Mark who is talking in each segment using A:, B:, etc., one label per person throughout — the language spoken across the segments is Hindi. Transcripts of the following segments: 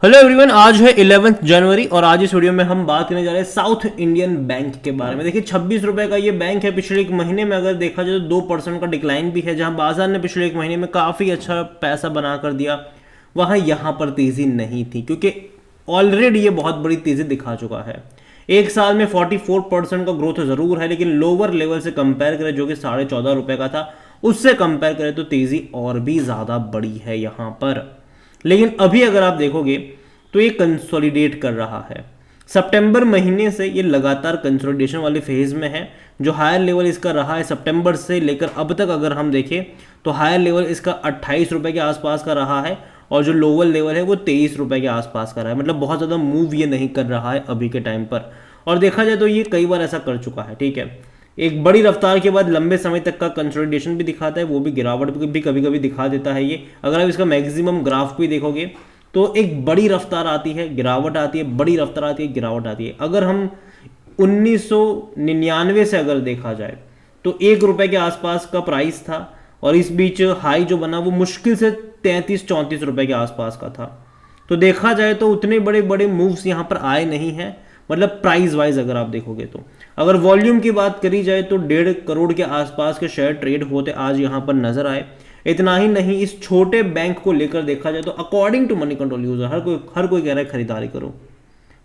A: हेलो एवरीवन, आज है 11 जनवरी और आज इस वीडियो में हम बात करने जा रहे हैं साउथ इंडियन बैंक के बारे में। देखिए 26 रुपए का ये बैंक है। पिछले एक महीने में अगर देखा जाए तो 2% का डिक्लाइन भी है। जहां बाजार ने पिछले एक महीने में काफ़ी अच्छा पैसा बना कर दिया, वहां यहाँ पर तेज़ी नहीं थी क्योंकि ऑलरेडी ये बहुत बड़ी तेज़ी दिखा चुका है। एक साल में 44% का ग्रोथ ज़रूर है, लेकिन लोअर लेवल से कंपेयर करें जो कि 14.5 रुपए का था, उससे कंपेयर करें तो तेज़ी और भी ज़्यादा बड़ी है यहाँ पर। लेकिन अभी अगर आप देखोगे तो ये कंसोलिडेट कर रहा है। सितंबर महीने से ये लगातार कंसोलिडेशन वाले फेज में है। जो हायर लेवल इसका रहा है सितंबर से लेकर अब तक अगर हम देखें तो हायर लेवल इसका 28 रुपए के आसपास का रहा है और जो लोअर लेवल है वो 23 रुपए के आसपास का रहा है। मतलब बहुत ज़्यादा मूव ये नहीं कर रहा है अभी के टाइम पर। और देखा जाए तो ये कई बार ऐसा कर चुका है। ठीक है, एक बड़ी रफ्तार के बाद लंबे समय तक का कंसोलिडेशन भी दिखाता है, वो भी गिरावट भी कभी कभी दिखा देता है ये। अगर आप इसका मैक्सिमम ग्राफ भी देखोगे तो एक बड़ी रफ्तार आती है, गिरावट आती है, बड़ी रफ्तार आती है, गिरावट आती है। अगर हम 1999 से अगर देखा जाए तो 1 रुपए के आसपास का प्राइस था और इस बीच हाई जो बना वो मुश्किल से 33-34 रुपए के आसपास का था। तो देखा जाए तो उतने बड़े बड़े मूव्स यहाँ पर आए नहीं हैं, मतलब प्राइस वाइज अगर आप देखोगे तो। अगर वॉल्यूम की बात करी जाए तो 1.5 करोड़ के आसपास के शेयर ट्रेड होते आज यहाँ पर नजर आए। इतना ही नहीं, इस छोटे बैंक को लेकर देखा जाए तो according to Moneycontrol user हर कोई कह रहा है खरीदारी करो,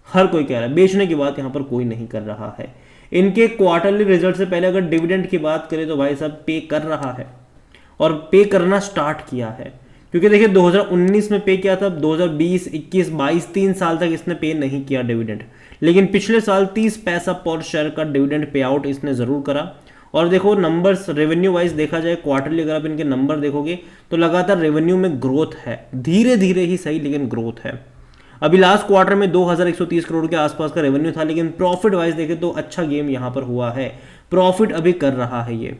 A: हर कोई कह रहा है, बेचने की बात यहाँ पर कोई नहीं कर रहा है। इनके क्वार्टरली रिजल्ट से पहले अगर डिविडेंड की बात करें तो भाई साहब पे कर रहा है और पे करना स्टार्ट किया है। क्योंकि देखिए 2019 में पे किया था, 2020, 21, 22 3 साल तक इसने पे नहीं किया डिविडेंड, लेकिन पिछले साल 30 पैसा पर शेयर का डिविडेंड पे आउट इसने जरूर करा। और देखो नंबर्स रेवेन्यू वाइज देखा जाए क्वार्टरली अगर आप इनके नंबर देखोगे तो लगातार रेवेन्यू में ग्रोथ है, धीरे धीरे ही सही लेकिन ग्रोथ है। अभी लास्ट क्वार्टर में 2130 करोड़ के आसपास का रेवेन्यू था, लेकिन प्रॉफिट वाइज देखें तो अच्छा गेम यहाँ पर हुआ है। प्रॉफिट अभी कर रहा है ये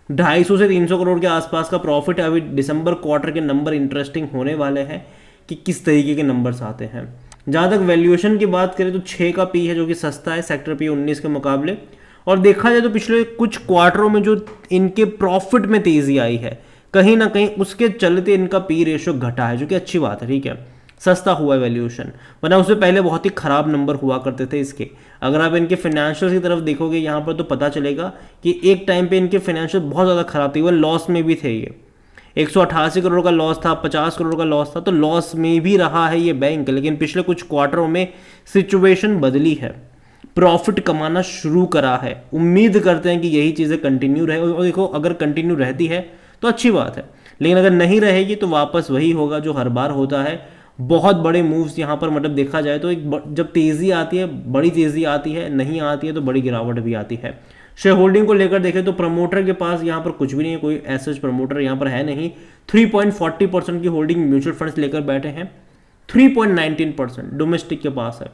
A: 250 से 300 करोड़ के आसपास का प्रॉफिट है। अभी दिसंबर क्वार्टर के नंबर इंटरेस्टिंग होने वाले हैं कि किस तरीके के नंबर्स आते हैं। जहाँ तक वैल्यूएशन की बात करें तो 6 का पी है जो कि सस्ता है सेक्टर पी 19 के मुकाबले। और देखा जाए तो पिछले कुछ क्वार्टरों में जो इनके प्रॉफिट में तेजी आई है, कहीं ना कहीं उसके चलते इनका पी रेशो घटा है, जो कि अच्छी बात है। ठीक है, सस्ता हुआ है वैल्यूएशन, वरना उससे पहले बहुत ही खराब नंबर हुआ करते थे इसके। अगर आप इनके फाइनेंशियल की तरफ देखोगे यहाँ पर तो पता चलेगा कि एक टाइम पे इनके फाइनेंशियल बहुत ज़्यादा खराब थे, इवन लॉस में भी थे। ये 188 करोड़ का लॉस था, 50 करोड़ का लॉस था, तो लॉस में भी रहा है ये बैंक। लेकिन पिछले कुछ क्वार्टरों में सिचुएशन बदली है, प्रॉफिट कमाना शुरू करा है। उम्मीद करते हैं कि यही चीज़ें कंटिन्यू रहे और देखो अगर कंटिन्यू रहती है तो अच्छी बात है, लेकिन अगर नहीं रहेगी तो वापस वही होगा जो हर बार होता है। बहुत बड़े मूव्स यहाँ पर मतलब देखा जाए तो जब तेज़ी आती है, बड़ी तेज़ी आती है, नहीं आती है तो बड़ी गिरावट भी आती है। शेयर होल्डिंग को लेकर देखें तो प्रमोटर के पास यहाँ पर कुछ भी नहीं है, कोई ऐसा प्रमोटर यहाँ पर है नहीं। 3.40% की होल्डिंग म्यूचुअल फंड्स लेकर बैठे हैं, 3.19% डोमेस्टिक के पास है,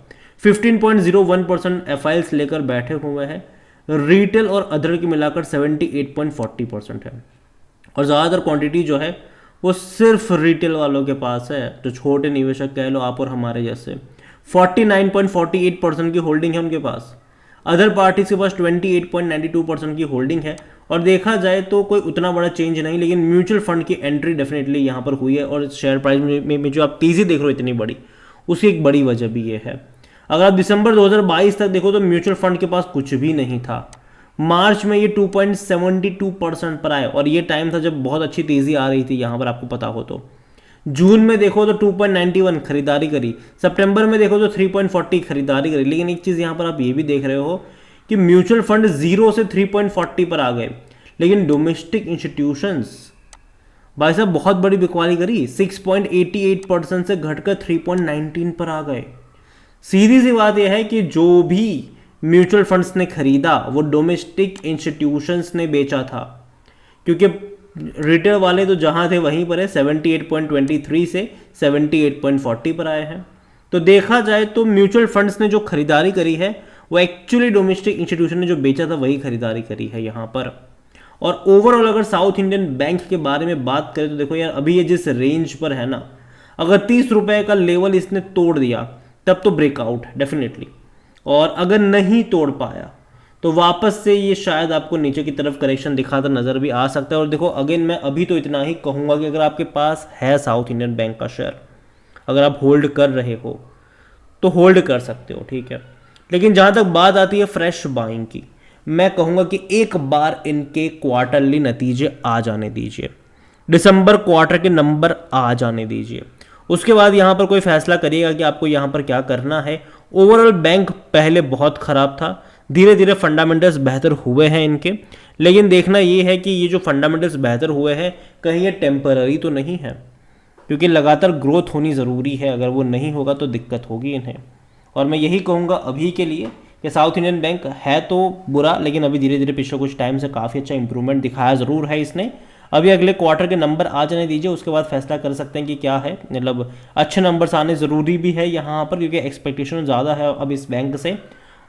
A: 15.01% एफआईएल्स लेकर बैठे हुए हैं। रिटेल और अदर की मिलाकर 78.40% है और ज़्यादातर क्वांटिटी जो है वो सिर्फ रिटेल वालों के पास है, जो छोटे निवेशक कह लो आप और हमारे जैसे। 49.48% की होल्डिंग है उनके पास। अदर पार्टीज के पास 28.92% की होल्डिंग है। और देखा जाए तो कोई उतना बड़ा चेंज नहीं, लेकिन म्यूचुअल फंड की एंट्री डेफिनेटली यहाँ पर हुई है और शेयर प्राइस में जो आप तेज़ी देख रहे हो इतनी बड़ी, उसकी एक बड़ी वजह भी ये है। अगर आप दिसंबर 2022 तक देखो तो म्यूचुअल फंड के पास कुछ भी नहीं था। मार्च में ये 2.72% पर आए और ये टाइम था जब बहुत अच्छी तेज़ी आ रही थी यहाँ पर, आपको पता हो तो। जून में देखो तो 2.91 खरीदारी करी, सितंबर में देखो तो 3.40 खरीदारी करी। लेकिन एक चीज़ यहाँ पर आप ये भी देख रहे हो कि म्यूचुअल फंड 0 से 3.40 पर आ गए, लेकिन डोमेस्टिक इंस्टीट्यूशंस भाई साहब बहुत बड़ी बिकवाली करी, 6.88% से घटकर 3.19 पर आ गए। सीधी सी बात यह है कि जो भी म्यूचुअल फंड्स ने खरीदा वो डोमेस्टिक इंस्टीट्यूशंस ने बेचा था, क्योंकि रिटेल वाले तो जहां थे वहीं पर है, 78.23 से 78.40 पर आए हैं। तो देखा जाए तो म्यूचुअल फंड्स ने जो खरीदारी करी है वो एक्चुअली डोमेस्टिक इंस्टीट्यूशन ने जो बेचा था वही खरीदारी करी है यहाँ पर। और ओवरऑल अगर साउथ इंडियन बैंक के बारे में बात करें तो देखो यार, अभी ये जिस रेंज पर है ना, अगर 30 रुपए का लेवल इसने तोड़ दिया तब तो ब्रेकआउट है डेफिनेटली, और अगर नहीं तोड़ पाया तो वापस से ये शायद आपको नीचे की तरफ करेक्शन दिखाता नजर भी आ सकता है। और देखो अगेन मैं अभी तो इतना ही कहूंगा कि अगर आपके पास है साउथ इंडियन बैंक का शेयर, अगर आप होल्ड कर रहे हो तो होल्ड कर सकते हो, ठीक है। लेकिन जहाँ तक बात आती है फ्रेश बाइंग की, मैं कहूँगा कि एक बार इनके क्वार्टरली नतीजे आ जाने दीजिए, दिसंबर क्वार्टर के नंबर आ जाने दीजिए, उसके बाद यहाँ पर कोई फैसला करिएगा कि आपको यहाँ पर क्या करना है। ओवरऑल बैंक पहले बहुत ख़राब था, धीरे धीरे फंडामेंटल्स बेहतर हुए हैं इनके, लेकिन देखना ये है कि ये जो फंडामेंटल्स बेहतर हुए हैं कहीं ये टेम्पररी तो नहीं है, क्योंकि लगातार ग्रोथ होनी ज़रूरी है, अगर वो नहीं होगा तो दिक्कत होगी इन्हें। और मैं यही कहूँगा अभी के लिए कि साउथ इंडियन बैंक है तो बुरा, लेकिन अभी धीरे धीरे पिछले कुछ टाइम से काफ़ी अच्छा इंप्रूवमेंट दिखाया ज़रूर है इसने। अभी अगले क्वार्टर के नंबर आ जाने दीजिए, उसके बाद फैसला कर सकते हैं कि क्या है, मतलब अच्छे नंबर्स आने ज़रूरी भी है यहाँ पर, क्योंकि एक्सपेक्टेशन ज़्यादा है अब इस बैंक से।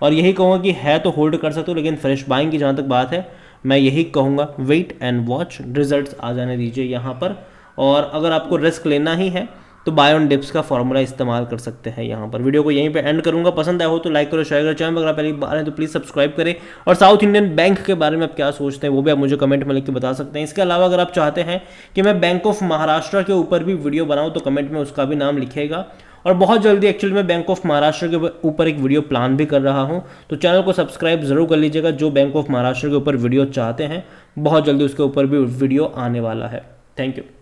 A: और यही कहूँगा कि है तो होल्ड कर सकते हो, लेकिन फ्रेश बाइंग की जहाँ तक बात है मैं यही कहूँगा वेट एंड वॉच, रिजल्ट्स आ जाने दीजिए यहाँ पर। और अगर आपको रिस्क लेना ही है तो बाय ऑन डिप्स का फॉर्मूला इस्तेमाल कर सकते हैं यहाँ पर। वीडियो को यहीं पे एंड करूँगा, पसंद आया हो तो लाइक करो, शेयर करो, चैनल पर अगर पहली बार है तो प्लीज़ सब्सक्राइब करें। और साउथ इंडियन बैंक के बारे में आप क्या सोचते हैं वो भी आप मुझे कमेंट में लिख के बता सकते हैं। इसके अलावा अगर आप चाहते हैं कि मैं बैंक ऑफ महाराष्ट्र के ऊपर भी वीडियो बनाऊँ तो कमेंट में उसका भी नाम लिखेगा। और बहुत जल्दी एक्चुअली मैं बैंक ऑफ महाराष्ट्र के ऊपर एक वीडियो प्लान भी कर रहा हूँ, तो चैनल को सब्सक्राइब जरूर कर लीजिएगा। जो बैंक ऑफ महाराष्ट्र के ऊपर वीडियो चाहते हैं बहुत जल्दी उसके ऊपर भी वीडियो आने वाला है। Thank you.